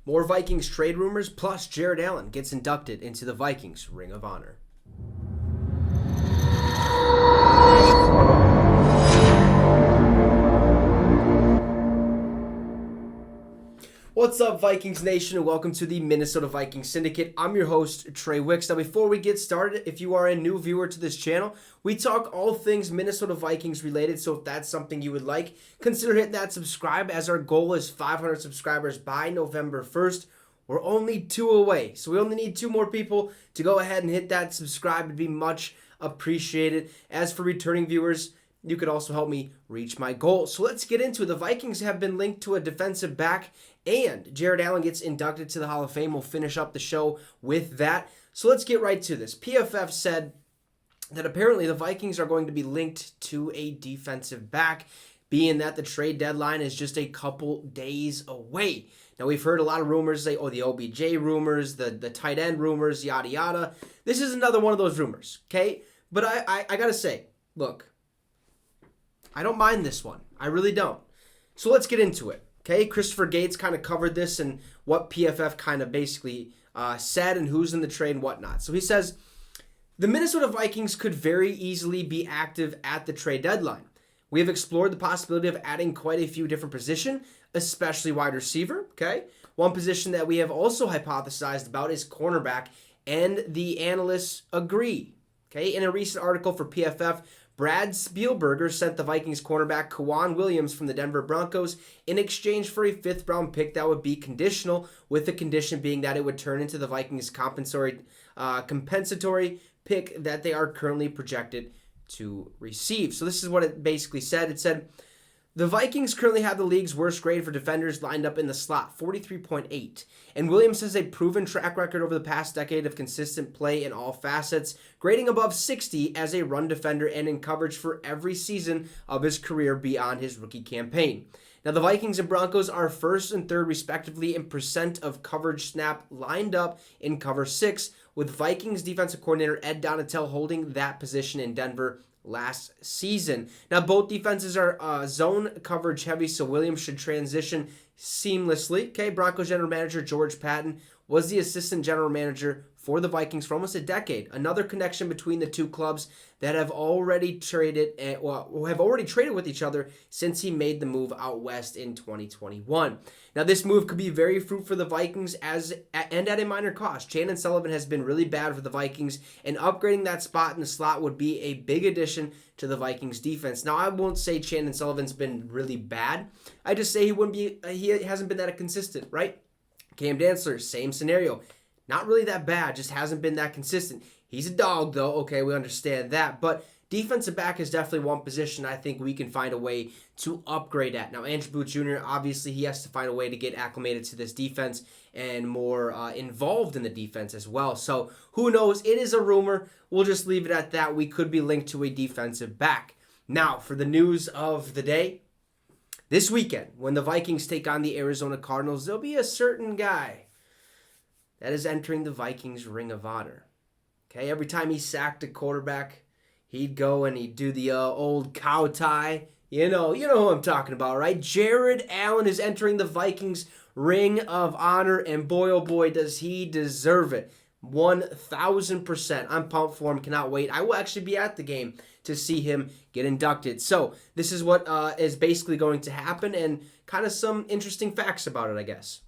More Vikings trade rumors, plus Jared Allen gets inducted into the Vikings Ring of Honor. What's up, Vikings Nation, and welcome to the Minnesota Vikings Syndicate. I'm your host, Trey Wicks. Now, before we get started, if you are a new viewer to this channel, we talk all things Minnesota Vikings related, so if that's something you would like, consider hitting that subscribe, as our goal is 500 subscribers by November 1st. We're only 2 away, so we only need 2 more people to go ahead and hit that subscribe. It'd be much appreciated. As for returning viewers, you could also help me reach my goal. So let's get into it. The Vikings have been linked to a defensive back, and Jared Allen gets inducted to the Hall of Fame. We'll finish up the show with that. So let's get right to this. PFF said that apparently the Vikings are going to be linked to a defensive back, being that the trade deadline is just a couple days away. Now, we've heard a lot of rumors say, the OBJ rumors, the tight end rumors, yada, yada. This is another one of those rumors, okay? But I got to say, look, I don't mind this one. I really don't. So let's get into it. Okay, Christopher Gates kind of covered this and what PFF kind of basically said and who's in the trade and whatnot. So he says, the Minnesota Vikings could very easily be active at the trade deadline. We have explored the possibility of adding quite a few different positions, especially wide receiver. Okay, one position that we have also hypothesized about is cornerback, and the analysts agree. Okay, in a recent article for PFF, Brad Spielberger sent the Vikings cornerback Kwan Williams from the Denver Broncos in exchange for a 5th-round pick that would be conditional, with the condition being that it would turn into the Vikings' compensatory pick that they are currently projected to receive. So this is what it basically said. It said, the Vikings currently have the league's worst grade for defenders lined up in the slot, 43.8. And Williams has a proven track record over the past decade of consistent play in all facets, grading above 60 as a run defender and in coverage for every season of his career beyond his rookie campaign. Now, the Vikings and Broncos are 1st and 3rd respectively in percent of coverage snap lined up in cover 6, with Vikings defensive coordinator Ed Donatel holding that position in Denver last season. Now, both defenses are zone coverage heavy, so Williams should transition seamlessly. Okay, Broncos general manager George Patton was the assistant general manager for the Vikings for almost a decade. Another connection between the two clubs that have already traded with each other since he made the move out west in 2021. Now, this move could be very fruitful for the Vikings and at a minor cost. Chandon Sullivan has been really bad for the Vikings, and upgrading that spot in the slot would be a big addition to the Vikings defense. Now, I won't say Chandon Sullivan's been really bad. I just say he hasn't been that consistent, right? Cam Dantzler, same scenario. Not really that bad, just hasn't been that consistent. He's a dog, though. Okay, we understand that. But defensive back is definitely one position I think we can find a way to upgrade at. Now, Andrew Booth Jr., obviously, he has to find a way to get acclimated to this defense and more involved in the defense as well. So, who knows? It is a rumor. We'll just leave it at that. We could be linked to a defensive back. Now, for the news of the day, this weekend, when the Vikings take on the Arizona Cardinals, there'll be a certain guy that is entering the Vikings Ring of Honor. Okay, every time he sacked a quarterback, he'd go and he'd do the old cow tie. You know who I'm talking about, right? Jared Allen is entering the Vikings Ring of Honor, and boy, oh boy, does he deserve it. 1,000%. I'm pumped for him. Cannot wait. I will actually be at the game to see him get inducted. So this is what is basically going to happen, and kind of some interesting facts about it, I guess.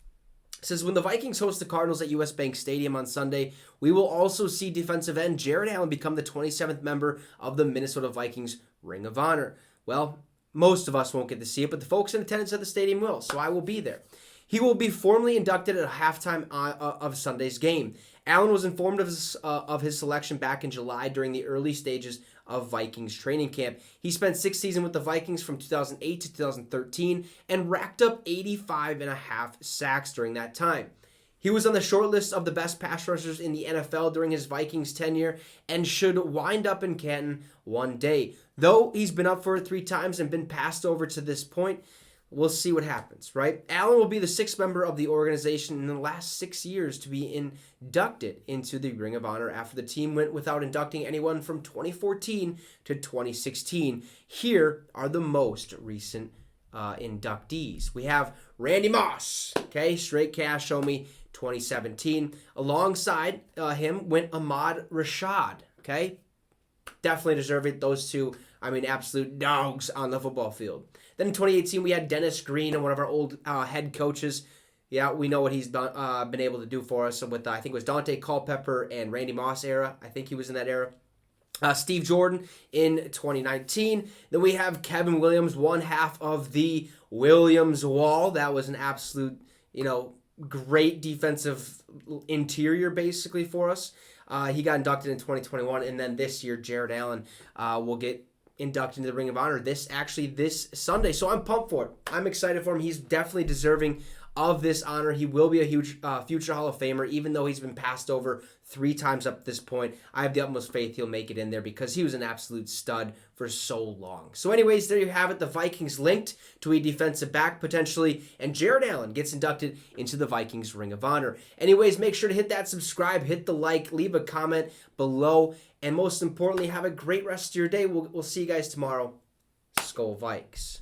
It says, when the Vikings host the Cardinals at US Bank Stadium on Sunday, we will also see defensive end Jared Allen become the 27th member of the Minnesota Vikings Ring of Honor. Well, most of us won't get to see it, but the folks in attendance at the stadium will, so I will be there. He will be formally inducted at halftime of Sunday's game. Allen was informed of his selection back in July during the early stages of Vikings training camp. He spent 6 seasons with the Vikings from 2008 to 2013 and racked up 85.5 sacks during that time. He was on the short list of the best pass rushers in the NFL during his Vikings tenure and should wind up in Canton one day. Though he's been up for it 3 times and been passed over to this point, we'll see what happens, right? Allen will be the 6th member of the organization in the last 6 years to be inducted into the Ring of Honor after the team went without inducting anyone from 2014 to 2016. Here are the most recent inductees. We have Randy Moss, okay, straight cash homie, 2017. Alongside him went Ahmad Rashad, okay, definitely deserve it. Those two, I mean, absolute dogs on the football field. Then in 2018, we had Dennis Green, one of our old head coaches. Yeah, we know what he's done, been able to do for us with, I think it was Dante Culpepper and Randy Moss era. I think he was in that era. Steve Jordan in 2019. Then we have Kevin Williams, one half of the Williams Wall. That was an absolute, great defensive interior basically for us. He got inducted in 2021, and then this year Jared Allen will get inducted into the Ring of Honor this Sunday. So I'm pumped for it. I'm excited for him. He's definitely deserving of this honor. He will be a huge future Hall of Famer, even though he's been passed over 3 times up to this point. I have the utmost faith he'll make it in there because he was an absolute stud for so long. So anyways, there you have it. The Vikings linked to a defensive back potentially, and Jared Allen gets inducted into the Vikings Ring of Honor. Anyways, make sure to hit that subscribe, hit the like, leave a comment below, and most importantly, have a great rest of your day. We'll see you guys tomorrow. Skol Vikes.